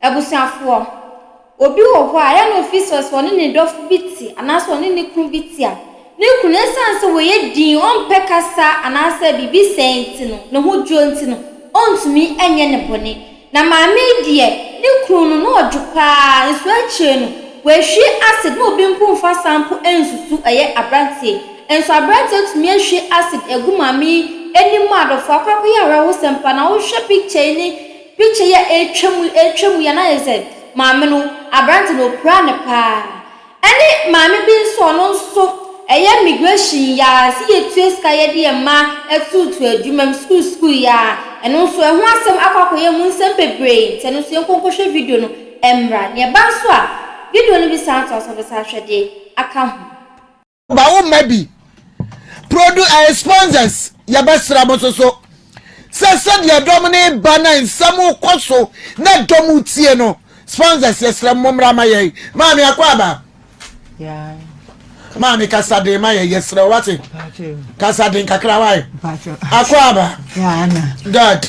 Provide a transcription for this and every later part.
Ebusiafo obi wo ho a ya no officers woni ne dofu biti anaso woni ne kru biti a ne kru ne sanse wo ye din on pekasa anasa bibi senti no ne ho dwonti no ontumi enye ne bone na maame die ne kru no no odwopa nso achie no we hwi acid no obi mpunfa sample ensusu eye abrantie enso abrantie tumi ahwi acid egu maame enimu adofo akwakọ ya rawo sempa na wo hwe picture ya etwemu ya na yeze maame no abrantie no pra ne pa eni maame bi nso no nso eye migration ya si yetu ska ye de ma etutu adwumam school ya eno nso eho asem akwakọ ye mu nsem bebre te no so yenkonkohwe video no emra ne ba nso a video no bi santo so be sa hwede aka ho ba wo mabi produce sponsors ya basra bososo sese de dom ne bana nsam koso na dom tie no sponsors yesra momra maye maami akwaba ya maami kasade maye yesra wate kasade kakra wai akwaba ya na god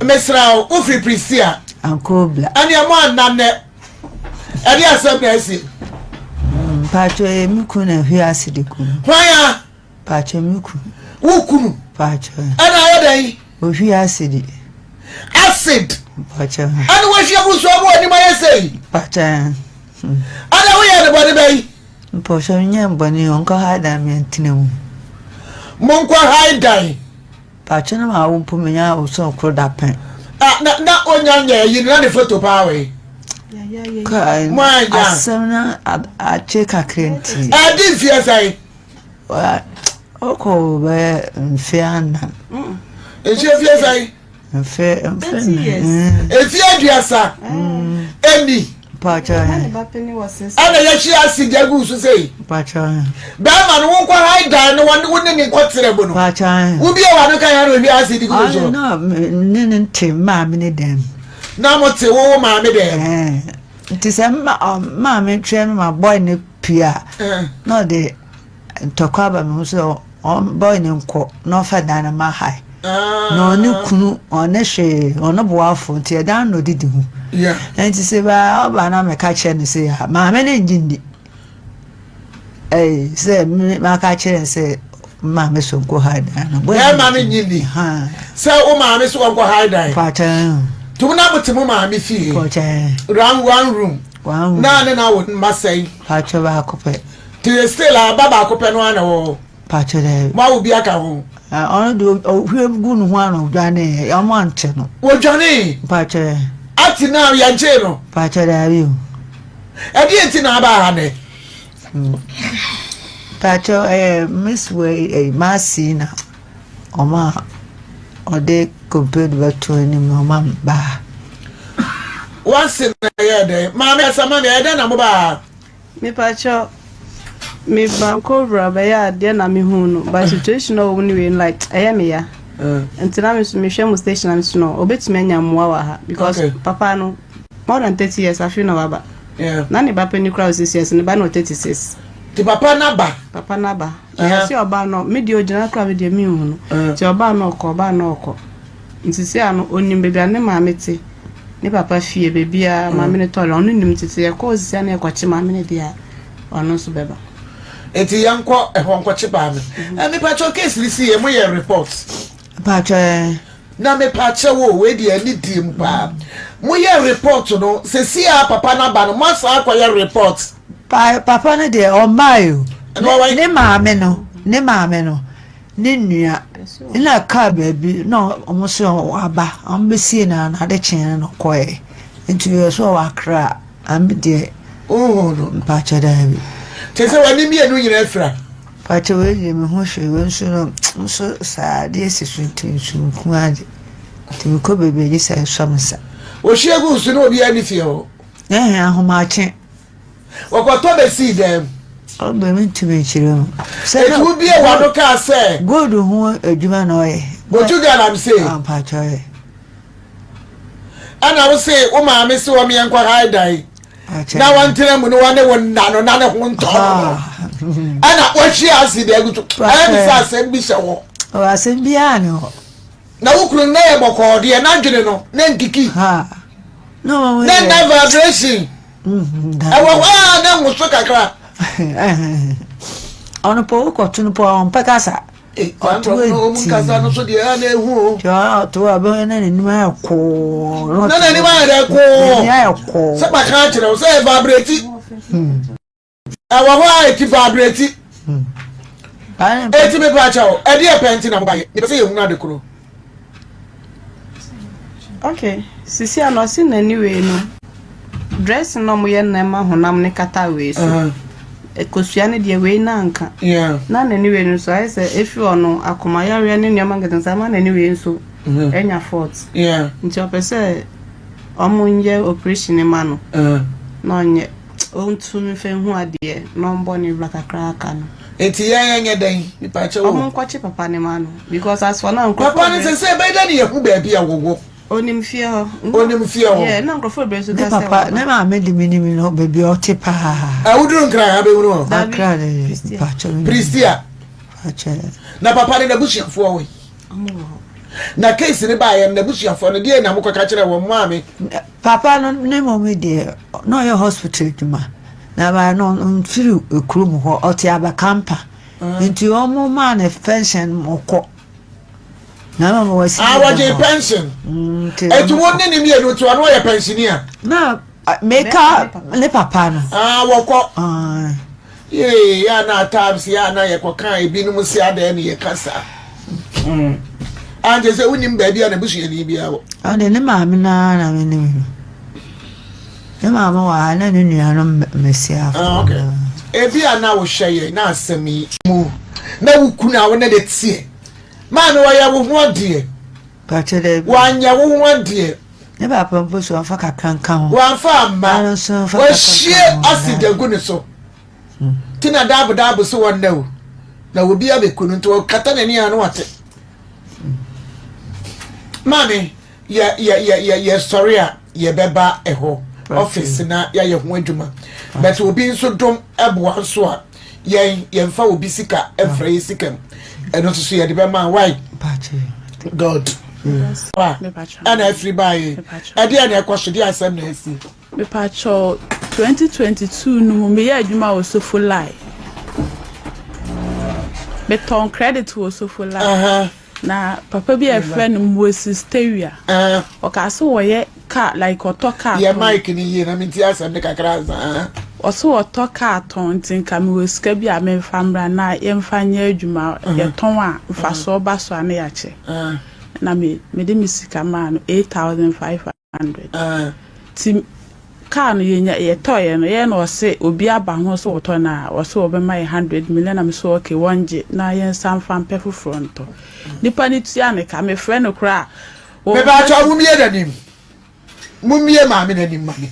mesra o free prisia ankobla ani amon nanne adi asabesi pacho emiku na hwi asidi ku waya pacho emiku wukunu pacho ana ayedai o hwi asidi acid pacho ana wo hwe buso abo ani ma yesei pacho ana wo ye ne body bai pacho nyem bani onko hada mi antinamu monko haidai pacho na ma wo mpomenya o so kro da pen na onyanya yi na ne photo pa we kai Mwanya. asana a cheka krenti adi fiasai oko be mfiana eje fiasai mfe efi aduasa eni pacho ana ya chi asi jagu so sei pacho ba ma no won kwa haidai no won ne nkotere bo no pacho wo bi e wa no kan ya no hwi asi di ko so no nene ntem ma me ne dem na mo te wo ma me de nti se ma me twa me ma boy ne pia no de tokwaba me so boy ne nko no fa dan ma hai no ne kunu one hwe ono boafo nti dan no didi hu yeah nti se ba oba na me ka che ne se ya ma me ne njindi se ma ka che se ma me so ko hai dan no boy ma me njindi ha se o ma me so ko haidai pacha tumuna butimu ma me fie pacha one room na ne na wo masai pacha ba kope ti still baba akopɛ no ana wo pacha de ma wo bi aka ho ono do hwe gunu ho ano dwane ya mo ante no wo dwane pacha ati na ya nche no pacha da bi e di enti na ba ha ne pacha miss we masina oma ode compared to any mama ba once na ya de ma me sama me ede na mo ba me pacha me banko raba ya de na me hu no by situation o ni we like me ya until me hwe mu station am so no obetime anya moa wa ha because papa no more than 30 years I feel no baba na ne ba pani crowd 6 years ne ba no 36 ti papa na ba ya si oba no me di ogina crowd de mi hu no ti oba no ko ntisi ano onim bebi ane ma mete ne papa fie bebi a ma me ne tole onu nim titi e ko osisi ane kwachi ma me ne dia onu so beba eti yanko e ho nkwachi ba me me pacho case lisi e mo ye report pacha na me pacho wo we di ani dim ba mo ye report no se si a papa na ba no mo sa akwa ye report papa ne de o mayo ne maame no ne nua ina ka baby no omo so aba ambesi na de chen no koe nti yo so wakra am de oh no pacha da bi tese wani mi enu nyina afra pacha we ye me ho hwe we so sa de sisuntin su kuade ti ko bebe ji sa somsa o shegu su no obi ani fie ho ahoma che wakoto be si dem o be mi tumi chire se tu bi e wado ka se good hu adwuma na oye goju ga na say pacha e ana wo say o ma me se o me yankwa haidai na wantere mu no wane won na no na ne ho nto ana wo hwe aside agutu ana sa se bi hye wo o asem bia no na wo kru na e bokọ de na dwene no na nkiki No, then that vibration. Na muso kakra. Ono po ko tunu po on pekasa. No mukasa no so de na ehu. Jo to abo na ni ma ko. Na ni ma de ko. Ya ko. Se ba ka kire o se vibrate. Awa ho ati vibrate. Eti me pa chao. E de penti na baye. Me se ye hu na de kuro. Okay, sisi anosi na anyway no. Dress no mo ye na ma honam ne kata we so. Ekosua ne de we na nka. Yeah. Na anyway no so I say if you ono akoma yare ne nyama ngetan sa ma na anyway so. Enya fault. Yeah. Nti opese omunye operation ma no. Na onye ontu mi fe hu ade no mbo ni bla kakra aka no. Enti yenye den mi pa che wo. Omun kwachi papa ne ma no because as for now papa ne se be da ne yehu ba bia wowo. Onim fie ho. Yeah, na nkrofo be so ka se. Papa, na ma me di minimi no baby o te pa. Awuduru nkra ha be wuru ho. Akra de pa cho. Pristia. Na papa ne busuafo we. Na case ne ba ye na busuafo ne de na mukọ ka kire wo maame. Papa no ne mo me de no ye hospital duma. Na ba no mfiri ekrum ho o te abakampa. Nti o mo ma na pension mo ko. Na mama wasi. Waje pension. Etu wonne ni mi edu to anu ye pensioner. Na meka le papa no. Woko. Ye ya na tabs ya na ye kokan ebinum si ada ne ye kasa. Anje se unim ba bia na busu ye ni bia wo. Ande ne maame na me ni. Ne mama wa na ne nua no mesia. Okay. Ebia na wo hweye na asemi mu. Na wukuna wo na de tie. Man wa ya wo ho de. Pa chere. Wanya wo ho de. Ne ba pampo so afa kakranka ho. Wa fa ma. Wa hie aside gu ne so. Tina dabu so won na wo. Na wo bia be kunu to kata na ni anu ate. Mami, ya sorry a ye beba eho. Office na ya ye ho adwuma. But obi nso dom eboa so a ye mfa obi sika efra ye sika. Eno so ye de be man why? God. And everybody. I dey na question dey asem na esi. Me pacho 2022 no me ya adwuma wo so full lie. Me ton credit wo so full lie. Na papa bi a friend Moses Stereo. O ka so wo ye car like auto car. Ye mic ni ye na me ti asem ne kakra za. O so auto car ton tin ka me wo ska bi a me famra na ye mfa nya adwuma ye ton a mfa so ba so ane ya che. Na me de misika ma no 8,500. Ti car no ye toy no ye no se obi aba ho so woto na wo so obe mai 100 million na me so okay wonje na ye sam fan pefu front. Nipa ni tia ne ka me friend no kra. Me ba cha mumie danim. Mumie ma me danim mami.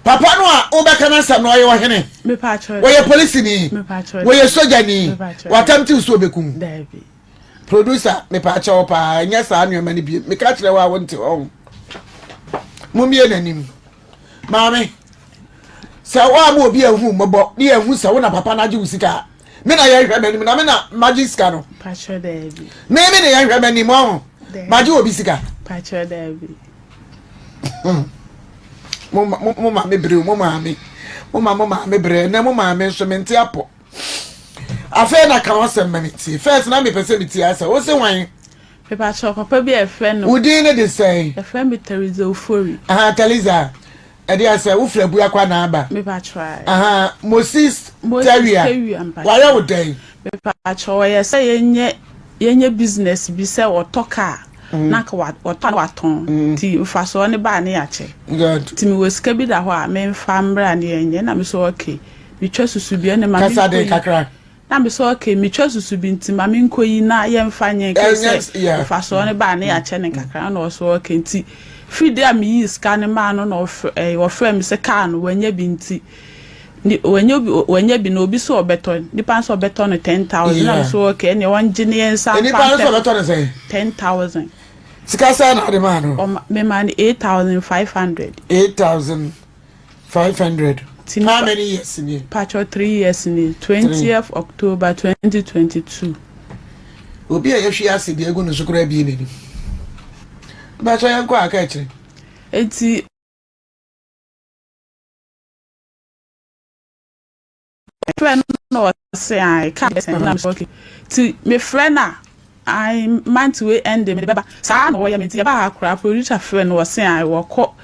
Papa no a obeka na sam no ye wo hene. Me pa cho. Wo ye police ni. Me pa cho. Wo ye soja ni. Watamti so obekum. David. Producer me pa cha opa nya sa anu mani bi. Me ka kire wa wonte on. Mumie nanim. Mami. Sa wa mo obi ahu mobo. Ni ahu sa wo na papa na je usika. Me na ye hwe nanim na me na magic scar no. Pa cho David. Me na ye hwe nanim mo. Maji obi sika. Pa cho David. Mama me bre mama me bre na mama me so menti apo afa na ka won menti first na me pese menti asa wo se wan Pepa cho papa bi e friend no udi ne de say e friend bi Teresa Ofori Teresa e de asa wo fra bua kwa na aba me pa try Moses Teria wa ya wo den Pepa cho ye say yenye business bi say otoka na ka waton ti mfa so ne ba ne ya che good ti mi wosika bi da ho a me mfa mbra ne yenye na me so okay mi twa susu bi ne ma mi kasa de kakra na me so okay mi twa susu bi nti ma me nkoyi na ye mfa nye kese mfa so ne ba ne ya che ne kakra na so okay nti fide am yi ska ne ma no na wo frame se car no wanya bi nti ni wanya bi no obi so obeton ni pan so obeton 10,000 na so okay ne wan gine yen sa ni pan so obeton say 10,000 sika sa na de ma no o me man 8,500 8,500 how many years in it? Patcho 3 years in it 20th October 2022 obi a yehwe ase de egu no sukura bi ni Patcho yan kwa aka kire enti friend no say I can't send am okay ti me friend I month we end me beba saa na wo ya me ti ba akra producer friend wo say I wo ko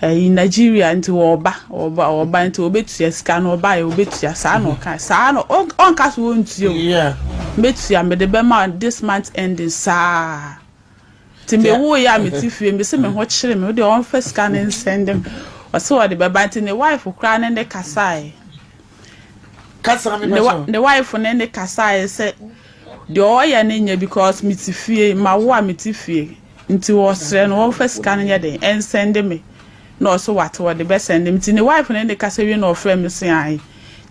in Nigeria nti wo ba nti obetua sika no ba e obetua saa no kan saa no on ka so nti o yeah betua me de be ma this month ending saa ti me wo ya me ti fie me se me ho kire me de on first scan and send them o se wo de be ba nti ne wife kra ne de kasai the wife ne de kasai se de o ya ne nya because me ti fie ma wo a me ti fie nti wo sre no on first scan nya de and send me no so what the best send me ti ne wife ne de kasai we no frame me say ai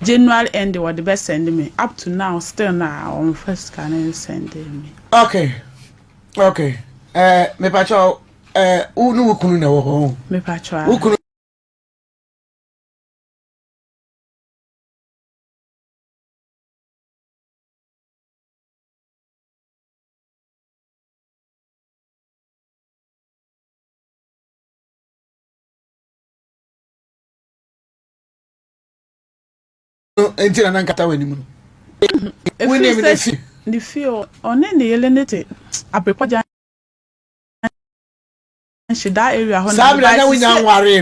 January end what the best send me up to now still now on first scan and send me okay me pacho unu kunu na wo ho me pacho ukunu enti na nkata wani mu we name the feel on any elenete apekwaja she that area ho na na winya nware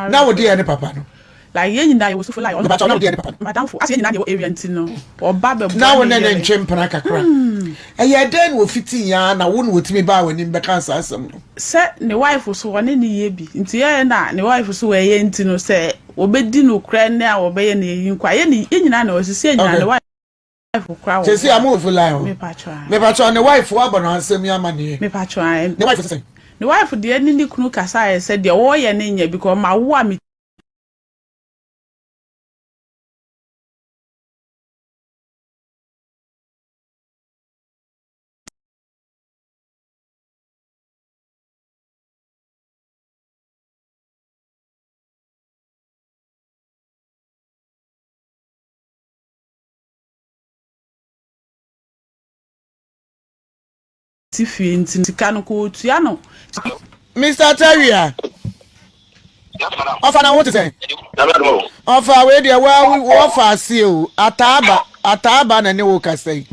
na wo de ne papa no like yen na you so like on madam for as yen na the area ntino oba be na wo ne nchempana kakra eye den wo fiti ya na wo no wotimi ba wani be kan asem no se ne wife so one ne ye bi nti ye na ne wife so we ye ntino se obedi no kra ne a obeye na yin kwa ye ni nyina na osisi nyina ne wife kra wo se am of lie me patro ne wife wa bono asem ya ma ne me patro ne wife say the wife de ni kunu kasa e said de wo ye ne nya because ma wo a me tifie ntika no ko tua no Mr. Terrier ofa na what say ofa we dey wa ofa see o ataba na ne wo kasai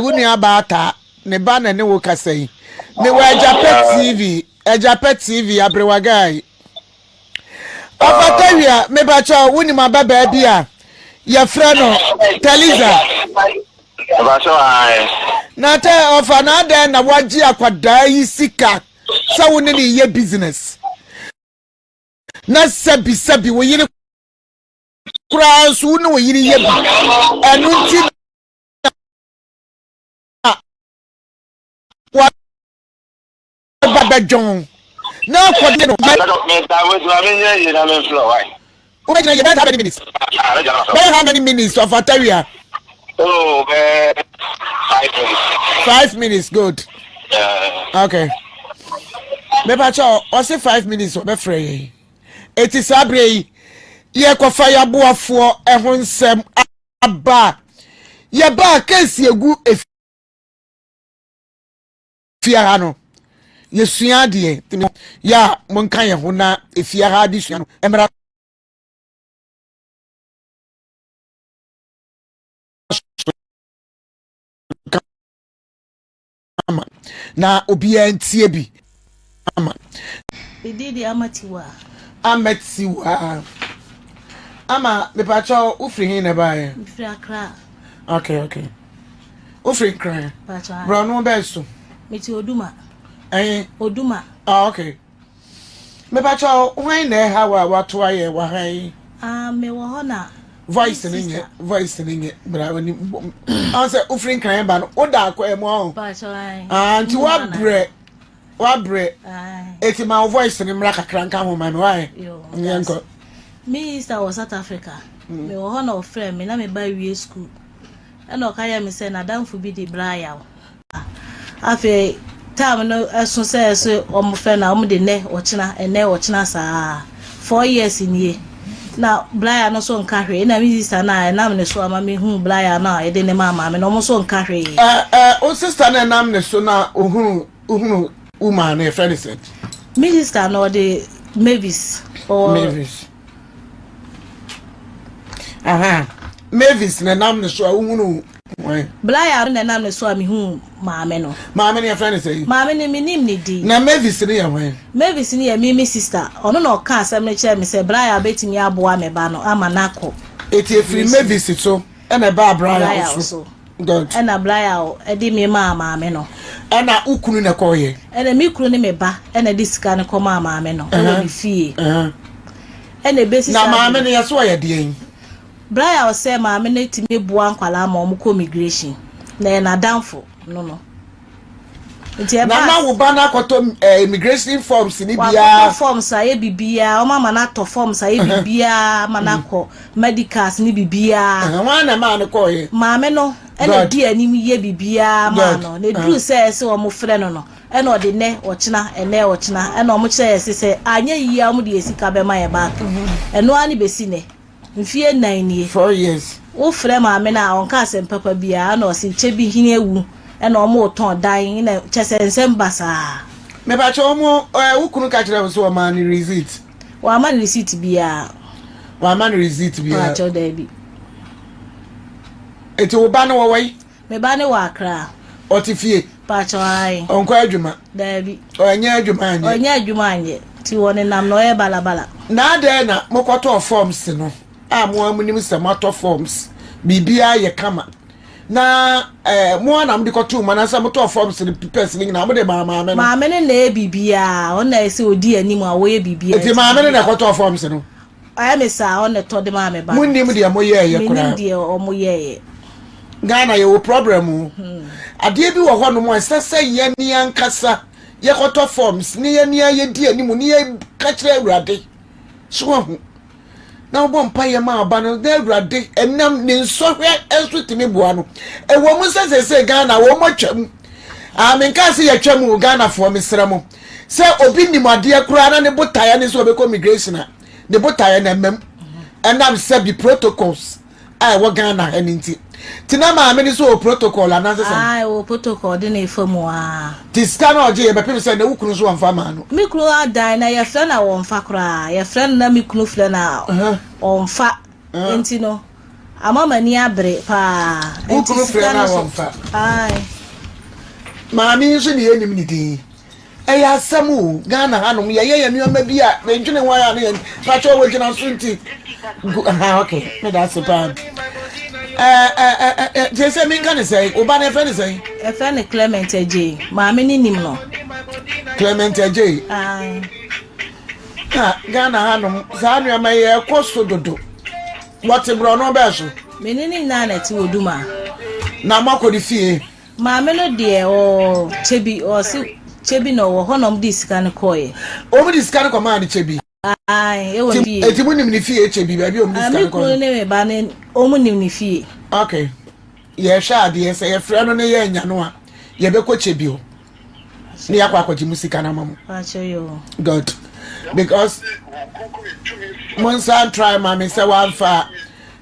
wuni abata ne ba na ne wo kasai ne wa Agyapa TV Abrewa guy ofa Terrier me ba cha wuni ma ba bi a ya fra no Teliza na te ofa na den na waji akwada yi sika sa woni ne ye business na sabi wo yiri kura so woni wo yiri ye anu nti wa baba John na ko de no how many minutes of Ataria? Oh, 5 minutes, good. Okay. Maybe I say 5 minutes. Be free. It is Abrei. Ye ko fire Afutuo ehonsem aba. Ye ba kesi egu efiara no. Ye sua de. Ya monkan ye ho na efiara di sua no. Emra na obi antie bi ama Didi amatiwa ama me pacho ufri hin na bae mfiri akra okay ufri kran pacho bro no beso meti oduma oduma okay me pacho when na ha wa to aye wa han me wo ho na voice ninge bra woni answer ufri kran ba no oda akwa emo pacho anti wa bre eti my voice ni mra kakra nka ho ma me why nyenko me is South Africa me wo ho na ofre me na me ba wie school e no kaya me say na danfo bi de bra ya afi time no eso say so omo fe na omo de ne ochina saa 4 years nie na bra no so nka hwe na me sister na me so ama me hu bra ya na e de ne mama me no mo so nka hwe o sister na me so na ohunu woman a friend said Minister no the Mavis or Mavis. Mavis na nam ne so ahunu. Blaya na nam ne so ami hu maame no. Maame ne friend say. Maame ne minim ne di. Na Mavis ne ya wen. Mavis ne ya mi sister. Ono na oka asem ne kire me say Blaya betimi aboa me ba no ama nako. Eti free Mavis so na ba Blaya so. God. Ena Blaya e di me maame no. Ena ukunu na koye. Ena mi kunu ne me ba ena di sika ne ko maame no. Ena bi fie. Ena besi na maame ne yaso ya de. Blaya o say maame ne timi bua nkwala ma omko immigration. Na danfo no. Na wo ba na akoto immigration forms ni bia. Wa forms aye bibia, o mama na to forms aye bibia, manako medicals ni bibia. Wa na ma ne koye. Maame no ena di anim ye bibia ma no. Ne dru say se o mo frɛ no no. Ena o de ne o kina ena o mo kire se anya yi a mo de esika be ma ye back. Eno ani besi ne. Mfie 9 nie. 4 years. Wo frɛ maame na on ka asem papa bia na o se chebi hine ewu. Ena o mo ton dan na chese nsem basa. Me ba che o mo ukunu ka kire so o man receipt. Wa man receipt bia. Wa man receipt bia. Wa cho da bi. Eti wo ba na wo wai. Me ba ne wa Accra. Otifie. Pa cho ai. Onko adwuma. Da bi. Onya adwuma anye. Onya adwuma anye. Ti woni nam no e balabala. Na ade na mokoto forms no. Mo amunim se moto forms. Bibia ye kama. Na mo na mde koto mana se moto forms ni papers ni na mo de maame no. Maame ne na bibia, on na ese odi anim a wo ye bibia. Eti maame ne na koto forms no. Aya me sa on to de maame ba. Munnim de mo ye kura. Munnim de o mo ye. Ghana ye wo problem. Ade bi wo ho no mo sese ye ni ankasa. Ye koto forms ni ye ni ye di anim ni ye ka kire awurade. So ho. Na wo bompa ye ma aba no da awurade enam ni nsohwe enso timi boa no. E wo mu sese Ghana wo mo twam. Amenka se ye twam Ghana fo mesramo. Se obi ni made akura na ne botaya ne so obeko immigration na. Ne botaya na mem. Enam se bi protocols. Ai wo Ghana eninti. Tina ma ameni so protocol ananse se. Ai o protocol de na efamu a. Ti scan oje ye bepem se na wukunu so wonfa ma no. Mi kunu adan na ye frɛ na wonfa kra. Ye frɛ na mi kunu frɛ na onfa. Enti no. Amama ni abre pa. Wukunu frɛ na wonfa. Ai. Maami so ni enim ni din. Eya asemu Ghana hanom ye nneoma bi a na ntwene wan ya na pa cho wo gina so nti. Okay. Me da se pa. Jese minga ne say oba na friend say E friend Clement J. Maame ni nim no. Clement J. Ghana hanom za nneoma ye koso dodo. What bro no be so. Me ni na na ti oduma. Na makodi fie. Maame no de o chebi o si chebi no wo honom di sika ne koye. O mu di sika ne koma ne chebi. Ai, e wo fie. Eti mu nim ne fie chebi ba bi o mu di sika ne koma. Ami ko ne me ba ne o mu nim ne fie. Okay. Ye sha de say ye frɛ no ne ye nya no a ye be ko chebi o. Ne yakwa akwaji musika na mamu. Acho yo. God. Because Monsan try mama say one fa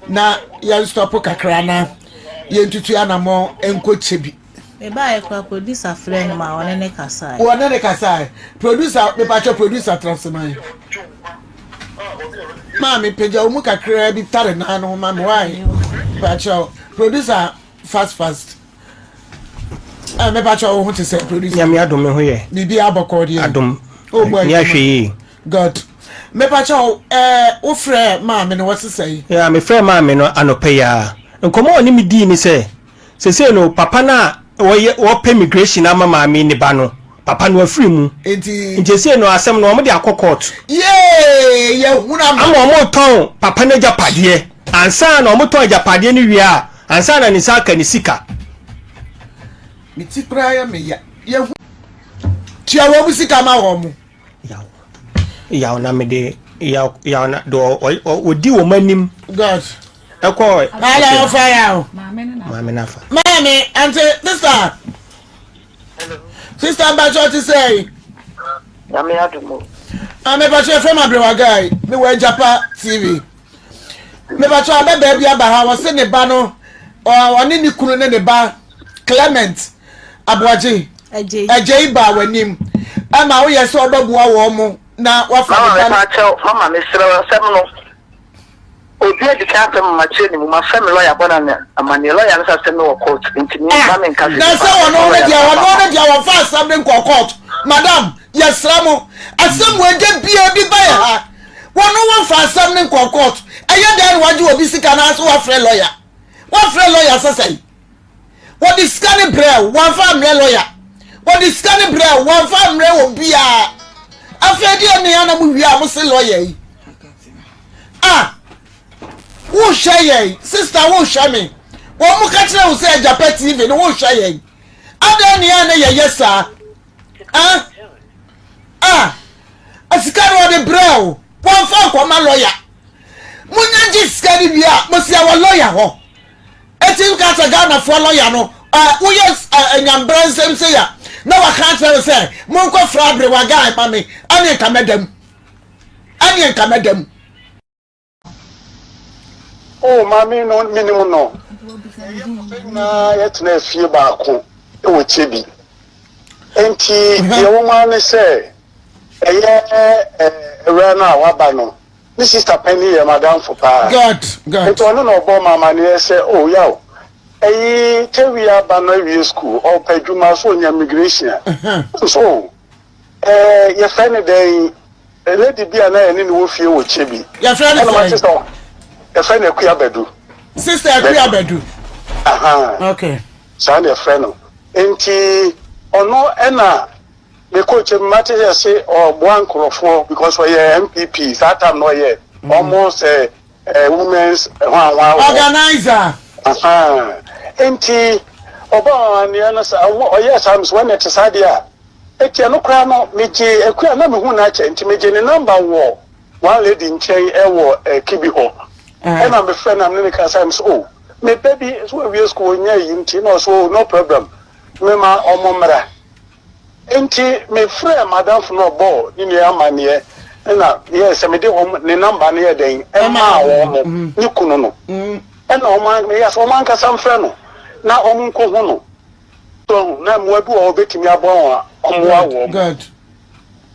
na ye stop kakra na ye ntutu anamo enko chebi. Me ba e kwa producer friend ma one ne kasa. One ne kasa. Producer me pa producer transman. Mami peja umu kakra bi tare na no mama why? Pa producer fast. Me pa cho ho te say producer. Nyame adom me ho ye. Bibi abokọ de. Adom. Oh boy. Ni ahwe. God. Me pa cho wo frɛ mami no what say? Yeah, me frɛ mami no anope ya. Nkomo oni mi di ni say. Sese no papa na wo pay immigration ama mami ni ba no. Papa no afiri mu. Enti Njese no asem no mo de akọ court. Ye huna ma. Ama mo ton papa na japade. Ansa na mo ton japade ni wi a. Ansa na ni saka ni sika. Mi ti praia me ya. Ye hu. Tia wo musika ma wo mu. Yaw na me de yaw na do odi wo manim. God. Ekọ. Ala yo fire. Mami na fa. Mami, auntie, sister. Hello. Sister Bacho to say. Yami adumo. Me Bacho from Abrewa guy. Me we Agyapa TV. Me Bacho abebe bia ba ha wo se ne ba no. O oni ni kunu ne ba Clement Aboaje. Ajay ba wanim. ama wo yes odobua wo mo na wa fa mama me sira sem no obi edi ka fa mama cheni mu ma fa me lawyer bona na amani lawyer na say me wo court ntimi ma me nka na say wono na dia wo fa asam ne court madam yes ramo asam we de bia bi ba ha wono wo fa asam ne court eye dan waje obi sika na so wa frɛ lawyer sasai what is scanning braille one family lawyer what is scanning braille one family obi a afedi ene ya na mu wi a mo se lawyer yi wo hweye sister wo hwe me wo mu ka kire wo se Agyapa TV no wo hweye ada ne ya na ye yesa asikaro de braille one fa kwa ma lawyer munya ji scanning bia mo se wa lawyer ho etin ka ta Ghana for lawyer no wo yes enyambran sem se ya na wa kan tell say mon ko fra Abrewa guy ma me ane ka medam oh mami no minimum no na yetna fie ba ko e wo chebi enti ye wo ma ne say eye rana wa ba no ni sister Penny ye madam for pa god enti ono no bo mama ne say oh yawo tewia ba no wi school o paduma so nya immigration so ye friend dey lady bia na ene ni wo fie wo chebi your friend a friend Agyapa Abedu. Sister Agyapa Abedu. Okay. So your friend. Enti ono ena me coach Matthew say or one crofo because we MPP that time no ye almost women's organizer. Enti oba ni ana sa oye sams when it is adia. Eti no kra no meje Agyapa na me hu na che enti meje ni number wo one lady nchen ewo kibi ho. And I'm a friend, I'm in the class. I'm so, my baby, so we are school near you, so no problem. Mema or Momra. Enti, my friend, Madame from no ball, in the Amania, and yes, I made the number near day, Emma or Nukuno. And oh man, yes, oh man, some friend. Now, Omunko Hono. So, now, Webu or Betty Mabon, good.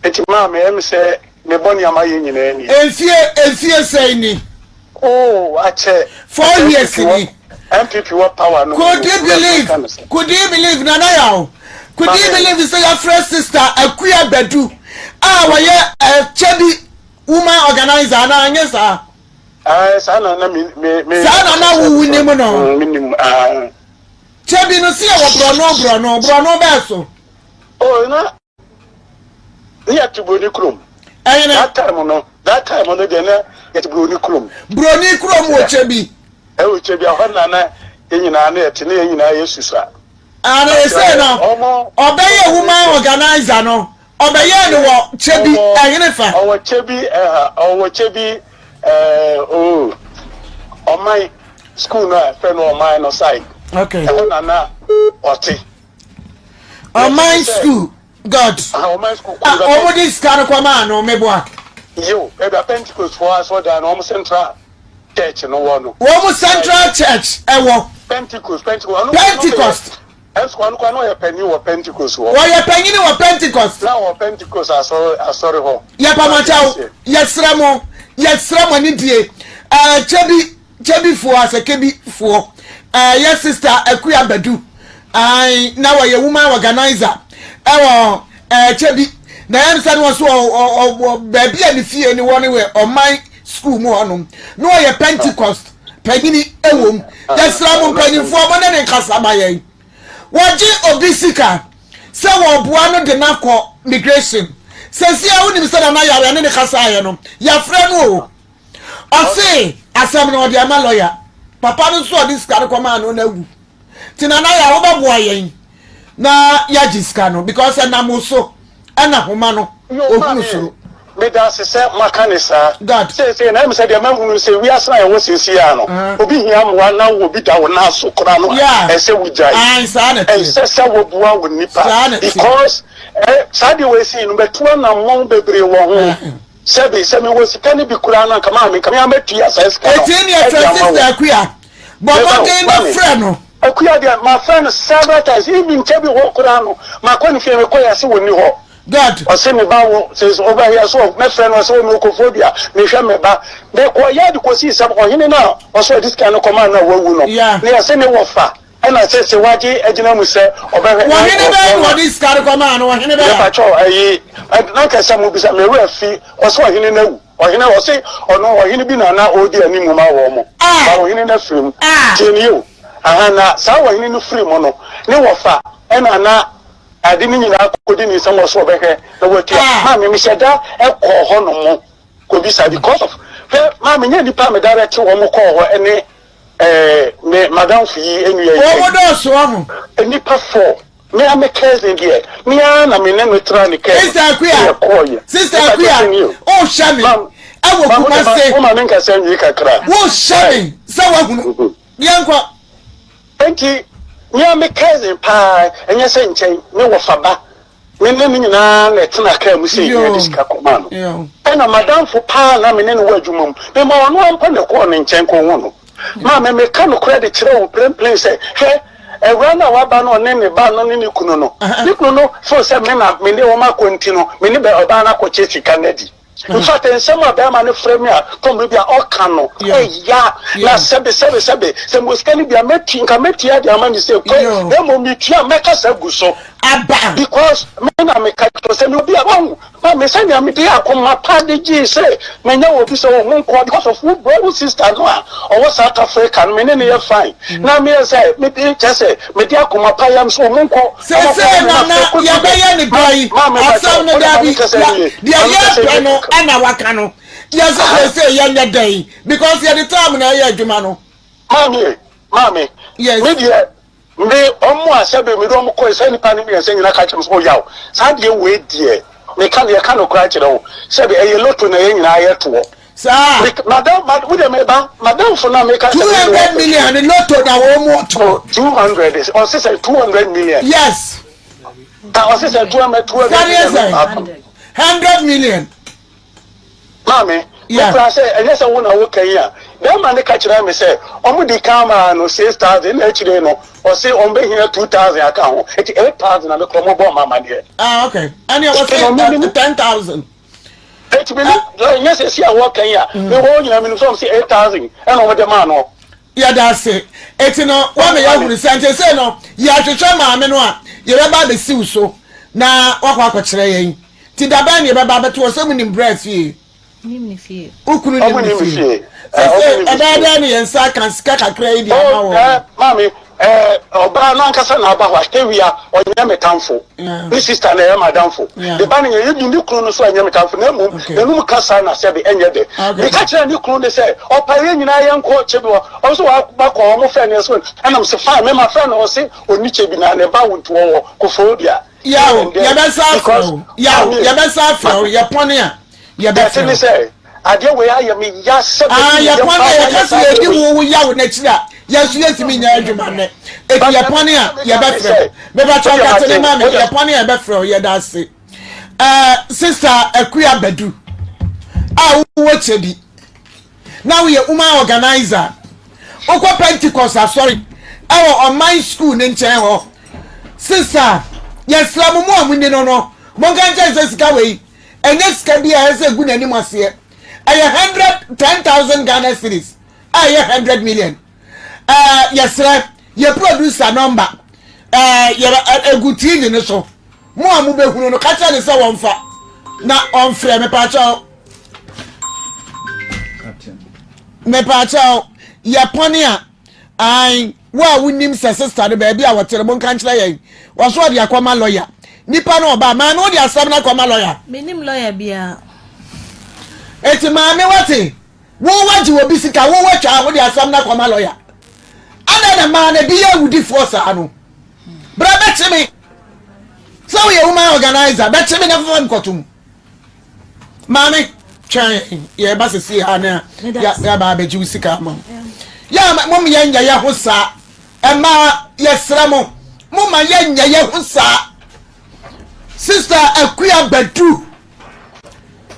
Eti, mamma, say, me bonny am I in any. And fear saying. Oh, I say 4 years ni MPP what power no. Could you believe Nana Yao? Could you believe say your first sister Agyapa Abedu? Why Chebi woman organizer na anyesa. Sana na me sana na wu ni mo no. Chebi no see our brono beso. Oh na. Ya tuboni krom. That time no dey na get broni krom wo chebi wo chebi ahona na enyina na etene enyina yesusa ana ese no obeye woman organizer no obeye ni wo chebi ehene fa owo chebi omai school na fe no omai no side okay ehona na oti omai school god omai school omodi scan kwa ma no meboa you a Pentecost for us or down almost central church no one. Almost central church, Pentecost. As one can know a penny or Pentecost. Why a penny or Pentecost? Now Pentecost, I sorry ho. Yapamacha, yes, Ramo, Nidie, Chebi for us, a Kebi for, yes, sister, Agyapa Abedu. I now a woman organizer. Chebi. Na yam san was or baby and fear anyone where on my school more no ye Pentecost pagini ewom just ram pagin for money and kasamaye waji obisika se wo boa no de na ko migration se sia woni se na ya ne kasaye no ya frɛ no o say asam no de ama lawyer papa no so this car ko ma no na wu tinana ya wo ba boa yen na ya jiska no because na mo so ana homa no ohunu soro me da se makanisa god say na me say the man who say we asra e wo sisi ano obi hia mo na wo bi da wo na so kora no e say we jai ai sa na e say wo bua wo nipa because sadi we see no betu na mo bebre wo ho sebi se me wo sika ni bi kura na kama me kama metu asa sika no e tin ya sister Agyapa but what dey my friend no Agyapa my friend several times even Chebi wo kura no ma ko ni fie me ko ya se wo ni ho God. O se me ba wo says over here so my friend was so mukophobia me hwe me ba de ko ya de ko si sam ohene na o so this kind of command na wawu no na se ne wo fa and I say waje agina mu se obere ohene be wo this kind of command ohene be ya cho ayi na ka sam bi sa me ru afi o so ohene na wu ohene o se ono ohene bi na odi animu ma wo mo ba ohene na film tini yo aha na sa ohene no free mo no ne wo fa na ade ni nyina akodi ni sam so obehwe na watu ma me sheda ekọ ho no mo ko bi sa because of ma me nya nipa me direct wo mo ko ho ene me madam fi enu ye wo do so ho nipa 4 me am cousin there me na me ne netra ni ke sister akuya o shame awo kuma se o ma me nka se nyi kakra wo shame se wa hunu yanko enti me am cousin pa enye se nchen me wo faba me ne nyina na tena ka mu se ye diska koma no na madam fo pa na me ne wo adwuma me ma ono ampa ne ko ne nchen ko hu no ma me ka no credit kire wo plan say he rana wa ba no ne ba no ne kunu no ne kunu no so say me na me ne wo ma kontino me ne be oba na ko chechi kanadi in fact in some of them and frame ya come be all cano ya na sebe se muskani bia meti nka meti ya dia man say ko e mo mitua meka sa guso aba because me na me ka to say no bia won ma me say na me dey akoma pa de ji say me nya wo bi so wo nko because of who brother sister no or South Africa me ne ya fine na me say me dey say me dey akoma pa yam so wo nko say na ya be ya ni boy asam no da bi dia ya no ana waka no yes say yanya day because ya the time na ya adwuma no mami yes me omo asabe me do mo ko say nipa ni me say nyina ka kyem so yawo sa de we die me ka ya ka no kra kyerɛ wo sabe e loto na ye nyina ye to sa madam we de me ba madam for na me ka 200 million in loto na wo mo to 200 is or say 200 million yes that was say 200 million mami yeah say enese won na wo kan ya dem man ka kira me say omo di kama no 6000 na chire no o say on be here 2000 aka ho it 8000 na me ko mo bo mama de okay and you was say 10,000 it be no say see wo kan ya me wo nyina me so say 8000 and o de man no yeah that's it no what me ya huru say no ya twetwe maame no a ye be ba be siw so na wakwa akokire yen ti da ban ye be ba beto so mu nim breath fie Nimni fie. Ukunu nimni fie. Ebada ni yensa kan sika kakra idi ama wo. Mami, oba na nkasa na aba wa tewia onya metamfo. Ni sister na madamfo. The ban ye yedi ni kunu no so anya metamfo na mum, enum kasa na se be enye de. Bi ka kira ni kunu de se opa ye nyina ye nko chebi wo. O so wa ba ko mo fe ne so. Anam se fa me ma fe na o se oni chebi na ne ba wonto wo ko fobia. Yawo, ya be sa afro. Yawo, ya be sa afro, ya pone a. Ya be say ade we aye me ya se be ya pone ya kasi edi wo yawo na kira. Ya su yetimi nya adwuma ne. Eti ya pone a ya be fro. Me ba twa ka tele ma me ya pone ya be fro ya da se. Sister Akuya Badu. Wo chebi. Now we woman organizer. Okwa Pentecost sorry. On my school ne nchen ho. Sister, yes la mo amuni no. Mo kan je sika we. Enye sika bia ese gu nani mase. Aye 110,000 Ghana cedis. Aye 100 million. Yes sir, ye producer number. Ye eguti ni so. Mo amu be hunu no ka cha ni se won fa. Na on frɛ me pa cha. Me pa cha ye pone a ai wa wunim se sister de ba bia wotere mo kan kire yen. Wo so de akoma lawyer. Nipa no ba ma no de asam na akoma lawyer. Menim lawyer bia. Eti ma me wate. Wo waji wo bisika wo watwa wo de asam na akoma lawyer. Ana na ma na bia wudi force anu. Bra beche me. So we woman organizer beche me na fam kotum. Mami try ye ba se si ha na ya ba beji usika ma. Ya mom ye nya ya hosa. Ema yesra mo. Mama ye nya ye hosa. Sister Akuya Badu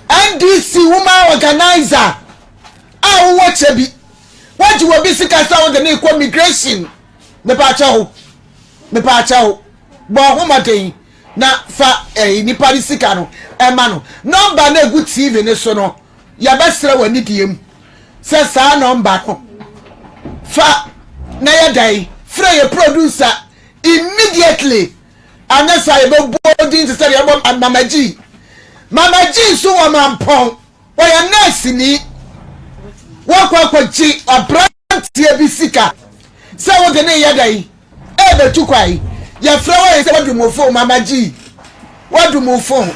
NDC woman organizer what chebi what you will be sick as out the migration me pa cha ho bo ho maden na fa nipa bi sika no ema no number na egu TV ne so no ya besra wani diem se sa number ko fa na ya dai fra ye producer immediately anasa ye bo body to say ye bo mama G so wa mampon wa ya nurse ni wa kwa chi abrantie bi sika se wo de ne ya dai e be tukwai ya fra wa ye se wadu mo phone mama G wadu mo phone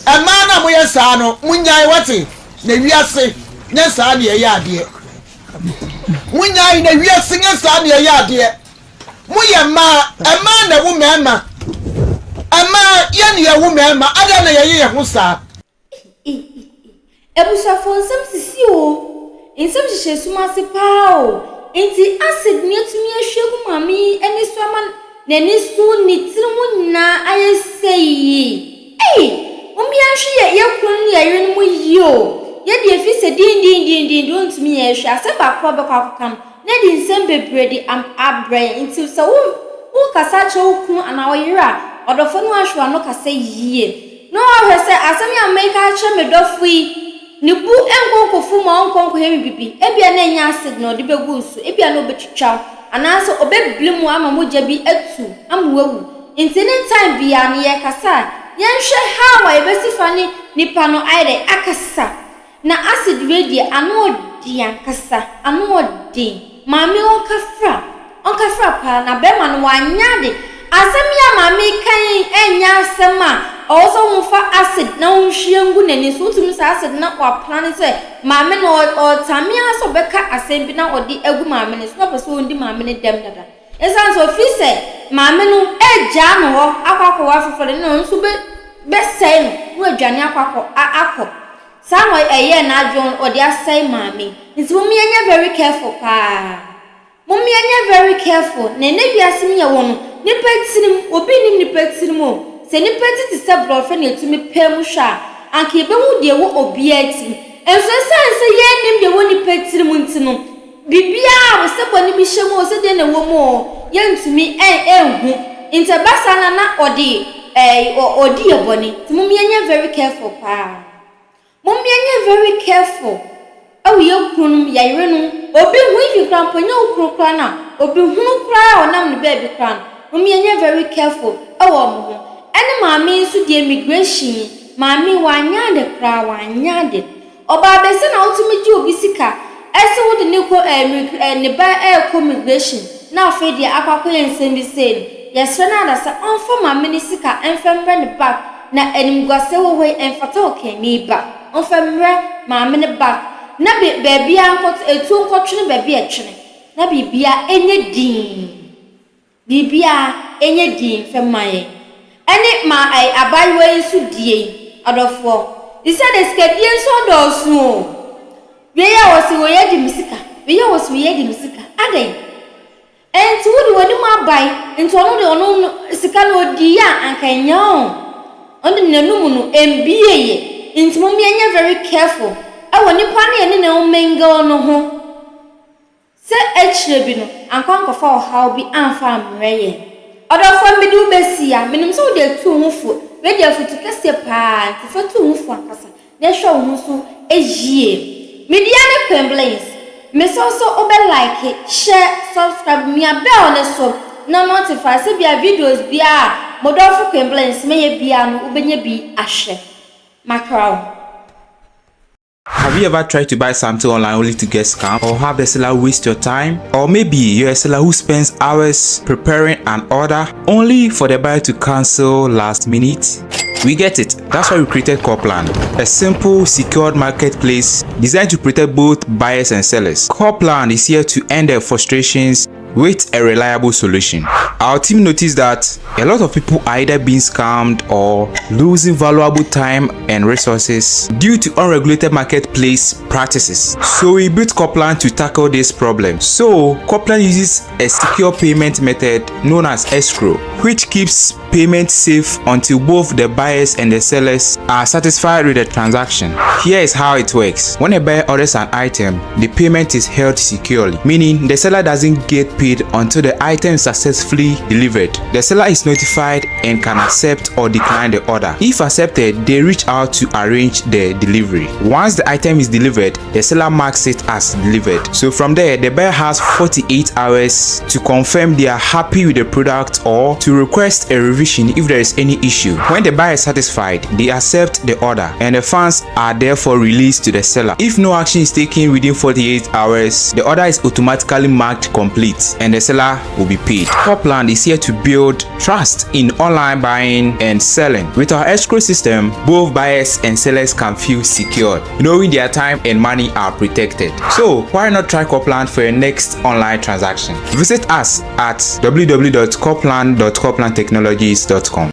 ama na mo ye sa no munyai wate na wiase nya sa na ye ade munyai na wiase nya sa na ye ade mu ye ma ama na wo mema ama ye ne ye wo mema ada na ye ho sa ebusafo nsem sisi o nsem hihye suma se pao enti acid ne atumi ahwegu mami eni so ama na ni so ni tirimu na ayesei omi ahwe ye kun ne ye no mu yio ye de efise din ontumi ye hwe ase ba ko be kwa kan na di nsem bebre di am Abrewa enti so wo kasa che okun ana oyera odofo no ahwe no kasa yie no ahwe se asem ya make che me dofui ni bu enkonkofu ma onkonko hemi bibi ebia na nya signal de begu nso ebia no betwitwa anaso obeblimu ama moja bi atu amwewu intene time bia na ye kasa yenhwe hawa ebesifani nipa no aide akasa na acid ready ano di ankasa ano di mami onkafra pa na bema no wanyade asem ya mami kan enya asema also mufa acid na unhwiengu nani so tumi sa acid na wa plan say mami no o tami aso beka asem bi na odi egu mami ne so person ondi mami ne dem dada esan so fi say mami no eja no ho akwakọ wa fofore no nso be say no adwane akwakọ akọ sanwo eye na adwon odi asai mami nti mummy anya very careful pa mummy anya very careful na ne biasem ye wo no ni petirim obi nim ni petirim o se ni petiti se brofe na etumi pem hwa anke be hu de wo obi ati enso sense ye nim de wo ni petirim ntino bibia wo se boni bi hyem o se de na wo mo ye ntumi enhu intebasa na odi odi eboni mummy anya very careful pa mummy anya very careful awu ye kunum ya yirenu obi hu ifi kramponya okrokra na obi hunu kra onam ne baby kran mummy anya very careful awu mo ene mami nso di immigration mami wanyade kra wanyade oba bese na otumi ji obi sika ese wo de ne ko ne ba immigration na afi di akwakọ ensem bi say yesre na da sa onfo mami ne sika enfembre ne back na enimgwase wo we enfata okani ba onfembre mami ne back na bebia nkot etu nkotwene bebia etwene na bibia enye din femaye ene ma ai abayewa nsu die adofo ise de skadie nso dosu we ya wosi we yedi misika adai enti wodi woni ma bai enti ono de ono sika no odi ya ankanya ondi nanumu no MBA enti mummy anya very careful awo nipa na ene na omenga no ho se echire bi no ankonkofa ohaw bi anfa amreye odofo mbi du besia menim so de tu hufu we de afutu kese pa ti fa tu hufu akasa na hwa wo so ejie media ne complaints me so obe like share subscribe me bell ne so na notify se bia videos bia modofo complaints me ye bia no ubenye bi ahwe macro. Have you ever tried to buy something online only to get scammed, or have the seller waste your time? Or maybe you're a seller who spends hours preparing an order only for the buyer to cancel last minute? We get it. That's why we created Corpland, a simple, secured marketplace designed to protect both buyers and sellers. Corpland is here to end their frustrations with a reliable solution. Our team noticed that a lot of people are either being scammed or losing valuable time and resources due to unregulated marketplace practices. So we built Corpland to tackle this problem. So Corpland uses a secure payment method known as escrow, which keeps payment safe until both the buyers and the sellers are satisfied with the transaction. Here is how it works. When a buyer orders an item, the payment is held securely, meaning the seller doesn't get paid until the item is successfully delivered. The seller is notified and can accept or decline the order. If accepted, they reach out to arrange the delivery. Once the item is delivered, the seller marks it as delivered. So from there, the buyer has 48 hours to confirm they are happy with the product or to request a revision if there is any issue. When the buyer is satisfied, they accept the order and the funds are therefore released to the seller. If no action is taken within 48 hours, the order is automatically marked complete and the seller will be paid. Corpland is here to build trust in online buying and selling. With our escrow system, both buyers and sellers can feel secured, knowing their time and money are protected. So why not try Corpland for your next online transaction? Visit us at www.corpland.corplandtechnologies.com.